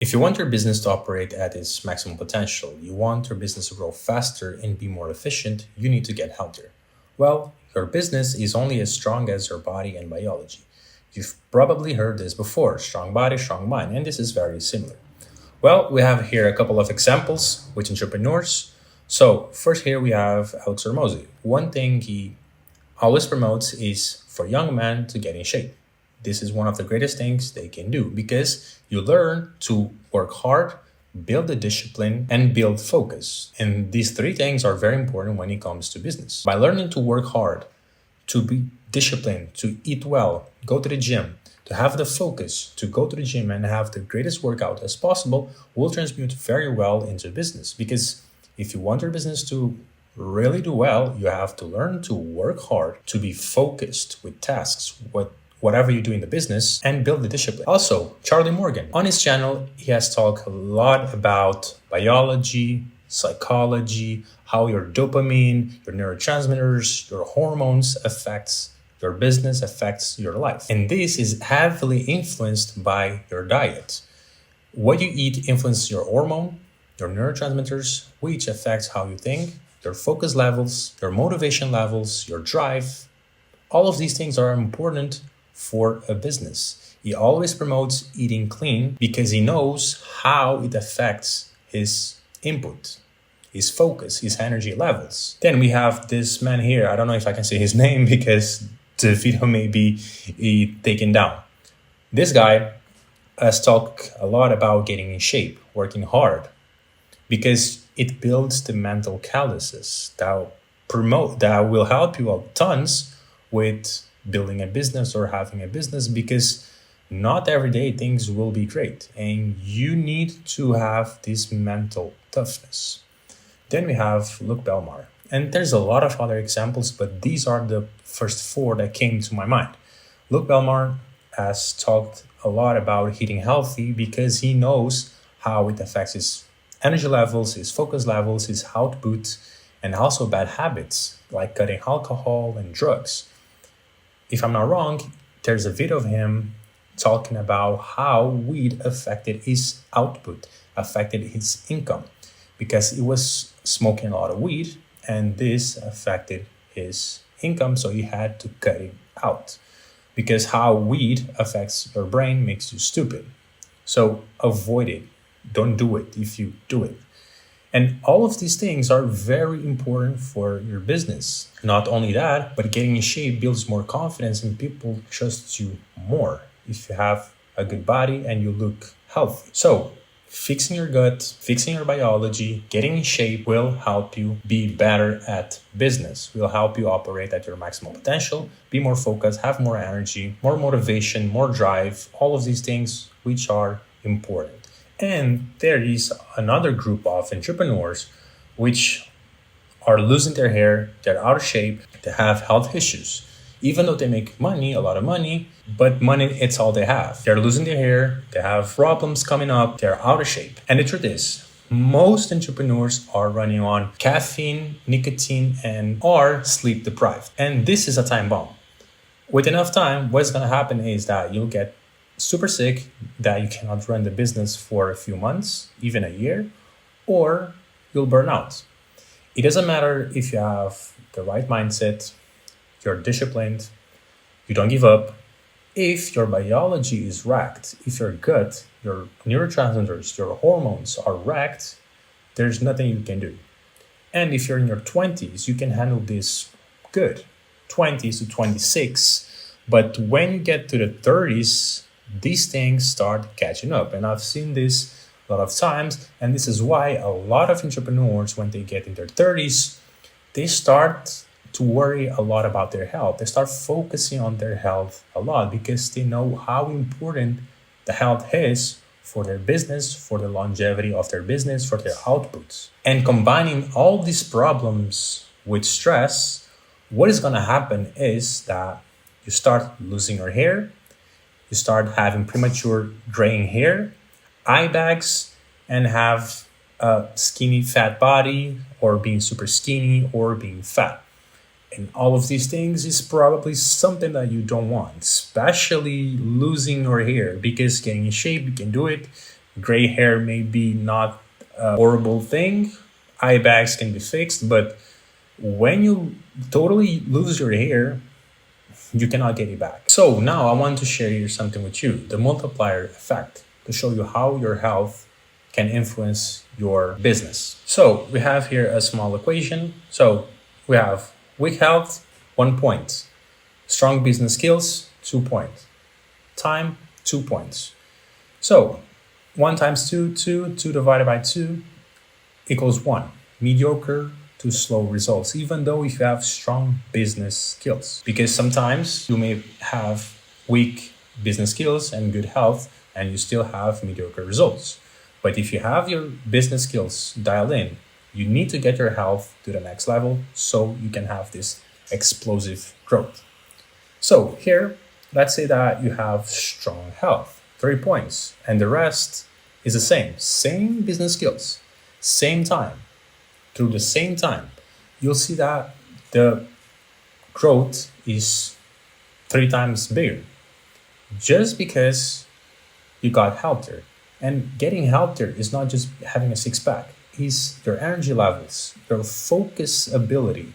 If you want your business to operate at its maximum potential, you want your business to grow faster and be more efficient, you need to get healthier. Well, your business is only as strong as your body and biology. You've probably heard this before: strong body, strong mind, and this is very similar. Well, we have here a couple of examples with entrepreneurs. So, first, here we have Alex Hormozy. One thing he always promotes is for young men to get in shape. This is one of the greatest things they can do because you learn to work hard, build the discipline, and build focus. And these three things are very important when it comes to business. By learning to work hard, to be disciplined, to eat well, go to the gym, to have the focus to go to the gym and have the greatest workout as possible will transmute very well into business. Because if you want your business to really do well, you have to learn to work hard, to be focused with tasks, whatever you do in the business, and build the discipline. Also, Charlie Morgan, on his channel, he has talked a lot about biology, psychology, how your dopamine, your neurotransmitters, your hormones affects your business, affects your life. And this is heavily influenced by your diet. What you eat influences your hormone, your neurotransmitters, which affects how you think, your focus levels, your motivation levels, your drive. All of these things are important for a business. He always promotes eating clean because he knows how it affects his input, his focus, his energy levels. Then we have this man here. I don't know if I can say his name because the video may be taken down. This guy has talked a lot about getting in shape, working hard, because it builds the mental calluses that will help you out tons with building a business or having a business, because not every day things will be great and you need to have this mental toughness. Then we have Luke Belmar, and there's a lot of other examples, but these are the first four that came to my mind. Luke Belmar has talked a lot about eating healthy because he knows how it affects his energy levels, his focus levels, his output, and also bad habits like cutting alcohol and drugs. If I'm not wrong, there's a video of him talking about how weed affected his output, affected his income, because he was smoking a lot of weed and this affected his income, so he had to cut it out. Because how weed affects your brain makes you stupid. So avoid it. Don't do it if you do it. And all of these things are very important for your business. Not only that, but getting in shape builds more confidence and people trust you more if you have a good body and you look healthy. So fixing your gut, fixing your biology, getting in shape will help you be better at business, will help you operate at your maximum potential, be more focused, have more energy, more motivation, more drive, all of these things which are important. And there is another group of entrepreneurs which are losing their hair, they're out of shape, they have health issues. Even though they make money, a lot of money, but money, it's all they have. They're losing their hair, they have problems coming up, they're out of shape. And the truth is, most entrepreneurs are running on caffeine, nicotine, and are sleep deprived. And this is a time bomb. With enough time, what's gonna happen is that you'll get super sick, that you cannot run the business for a few months, even a year, or you'll burn out. It doesn't matter if you have the right mindset, you're disciplined, you don't give up. If your biology is wrecked, if your gut, your neurotransmitters, your hormones are wrecked, there's nothing you can do. And if you're in your 20s, you can handle this good, 20s to 26. But when you get to the 30s, these things start catching up. And I've seen this a lot of times. And this is why a lot of entrepreneurs, when they get in their 30s, they start to worry a lot about their health. They start focusing on their health a lot because they know how important the health is for their business, for the longevity of their business, for their outputs. And combining all these problems with stress, what is going to happen is that you start losing your hair, you start having premature graying hair, eye bags, and have a skinny fat body, or being super skinny, or being fat. And all of these things is probably something that you don't want, especially losing your hair, because getting in shape, you can do it. Gray hair may be not a horrible thing. Eye bags can be fixed, but when you totally lose your hair, you cannot get it back. So now I want to share here something with you, the multiplier effect, to show you how your health can influence your business. So we have here a small equation. So we have weak health, 1 point. Strong business skills, 2 points. Time, 2 points. So 1 times 2, 2, 2 divided by 2 equals 1. Mediocre to slow results, even though if you have strong business skills. Because sometimes you may have weak business skills and good health, and you still have mediocre results. But if you have your business skills dialed in, you need to get your health to the next level so you can have this explosive growth. So here, let's say that you have strong health, 3 points, and the rest is the same business skills, same time. Through the same time, you'll see that the growth is 3 times bigger just because you got healthier. And getting healthier is not just having a six-pack, it's your energy levels, your focus ability,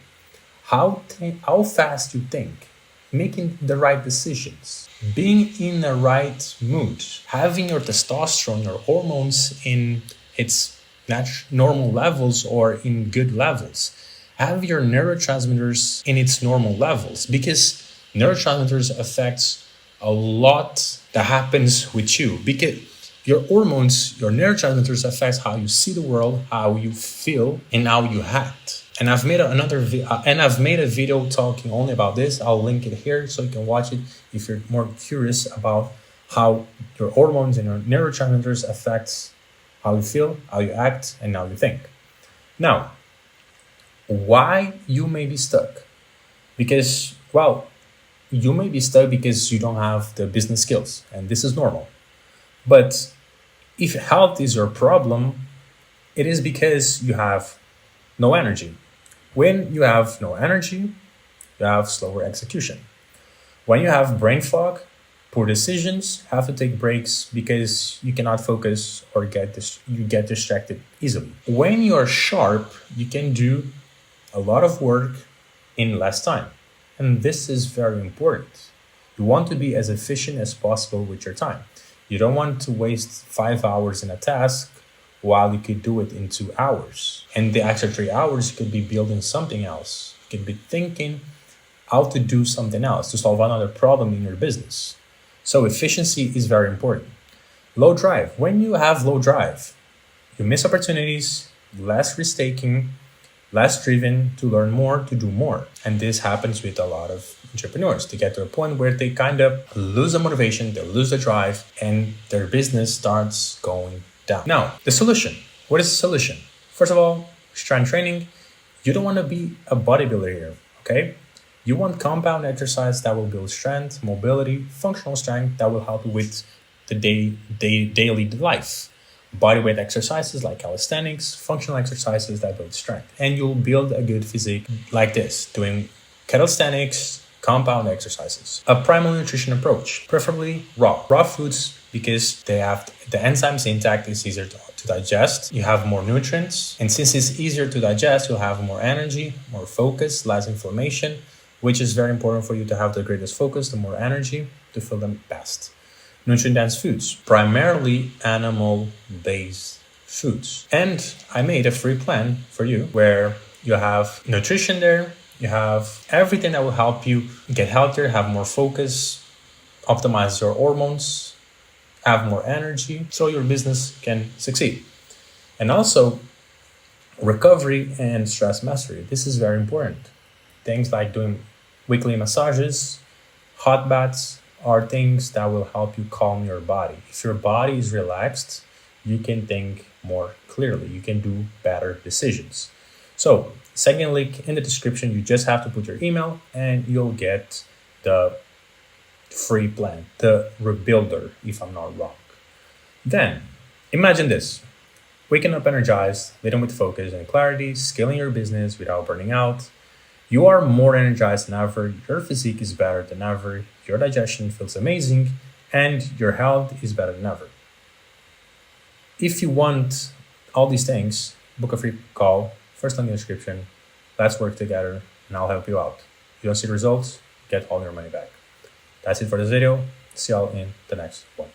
how fast you think, making the right decisions, being in the right mood, having your testosterone, your hormones in its normal levels or in good levels. Have your neurotransmitters in its normal levels, because neurotransmitters affects a lot that happens with you, because your hormones, your neurotransmitters affects how you see the world, how you feel, and how you act. And I've made a video talking only about this. I'll link it here so you can watch it if you're more curious about how your hormones and your neurotransmitters affects how you feel, how you act, and how you think. Now, why you may be stuck? Because, well, you may be stuck because you don't have the business skills, and this is normal. But if health is your problem, it is because you have no energy. When you have no energy, you have slower execution. When you have brain fog, poor decisions, have to take breaks because you cannot focus or you get distracted easily. When you're sharp, you can do a lot of work in less time. And this is very important. You want to be as efficient as possible with your time. You don't want to waste 5 hours in a task while you could do it in 2 hours. And the extra 3 hours, you could be building something else. You could be thinking how to do something else to solve another problem in your business. So efficiency is very important. Low drive. When you have low drive, you miss opportunities, less risk-taking, less driven to learn more, to do more. And this happens with a lot of entrepreneurs. They get to a point where they kind of lose the motivation, they lose the drive, and their business starts going down. Now, the solution. What is the solution? First of all, strength training. You don't want to be a bodybuilder here, okay? You want compound exercise that will build strength, mobility, functional strength that will help you with the daily life. Bodyweight exercises like calisthenics, functional exercises that build strength. And you'll build a good physique like this, doing calisthenics, compound exercises. A primal nutrition approach, preferably raw foods, because they have the enzymes intact, it's easier to digest. You have more nutrients. And since it's easier to digest, you'll have more energy, more focus, less inflammation, which is very important for you to have the greatest focus, the more energy to feel the best. Nutrient-dense foods, primarily animal-based foods. And I made a free plan for you where you have nutrition there, you have everything that will help you get healthier, have more focus, optimize your hormones, have more energy, so your business can succeed. And also, recovery and stress mastery. This is very important. Things like doing weekly massages, hot baths, are things that will help you calm your body. If your body is relaxed, you can think more clearly. You can do better decisions. So, second link in the description, you just have to put your email and you'll get the free plan, the Rebuilder, if I'm not wrong. Then, imagine this. Waking up energized, leading with focus and clarity, scaling your business without burning out. You are more energized than ever, your physique is better than ever, your digestion feels amazing, and your health is better than ever. If you want all these things, book a free call, first link in the description. Let's work together and I'll help you out. If you don't see the results, get all your money back. That's it for this video. See y'all in the next one.